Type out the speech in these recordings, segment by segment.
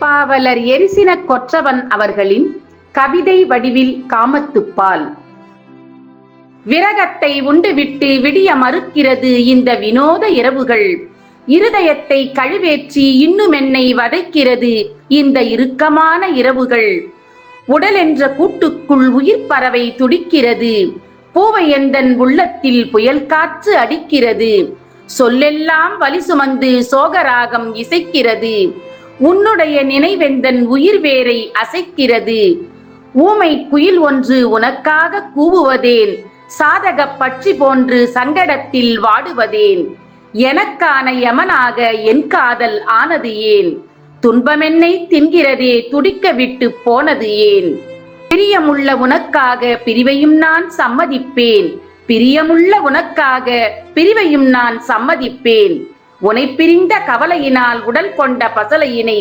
பாவலர் எரிசின கொற்றவன் அவர்களின் கவிதை வடிவில் காமத்துப்பால். விரகத்தை உண்டுவிட்டு விடிய மறுக்கிறது இந்த வினோத இரவுகள். இருதயத்தை கழுவேற்றி இன்னும் என்னை வதைக்கிறது இந்த இறுக்கமான இரவுகள். உடல் என்ற கூட்டுக்குள் உயிர் பறவை துடிக்கிறது. பூவை எந்தன் உள்ளத்தில் புயல் காற்று அடிக்கிறது. சொல்லெல்லாம் வலி சுமந்து சோகராகம் இசைக்கிறது. உன்னுடைய நினைவெந்தன் உயிர் வேரை அசைக்கிறது. ஊமை குயில் ஒன்று உனக்காக கூவுவதேன், சாதக பட்சி போன்று சங்கடத்தில் வாடுவதேன். எனக்கான யமனாக என் காதல் ஆனது ஏன்? துன்பமென்னை தின்கிறதே துடிக்க விட்டு போனது ஏன்? பிரியமுள்ள உனக்காக பிரிவையும் நான் சம்மதிப்பேன். பிரியமுள்ள உனக்காக பிரிவையும் நான் சம்மதிப்பேன். உனை பிரிந்த கவலையினால் உடல் கொண்ட பசலையினை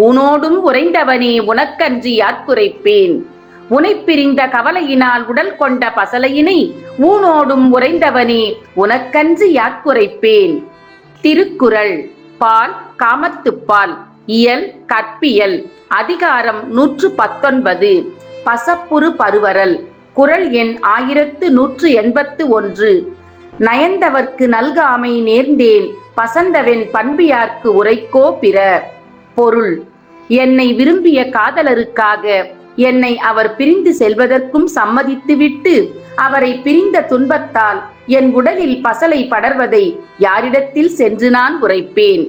ஊனோடும் உறைந்தவனே உனக்கன்றி யார்குறைப்பேன். உனை பிரிந்த கவலையினால் உடல் கொண்ட பசலையினை ஊனோடும் உறைந்தவனே உனக்கன்றி யார்குறைப்பேன். திருக்குறள். பால் காமத்துப்பால். இயல் கற்பியல். அதிகாரம் 119. பசப்புறு பருவரல். குறள் எண் 1181. நயந்தவர்க்கு நல்காமை நேர்ந்தேன், பசந்தவென் பண்பியார்க்கு உரைக்கோ பிற. பொருள். என்னை விரும்பிய காதலருக்காக என்னை அவர் பிரிந்து செல்வதற்கும் சம்மதித்துவிட்டு அவரை பிரிந்த துன்பத்தால் என் உடலில் பசலை படர்வதை யாரிடத்தில் சென்று நான் உரைப்பேன்?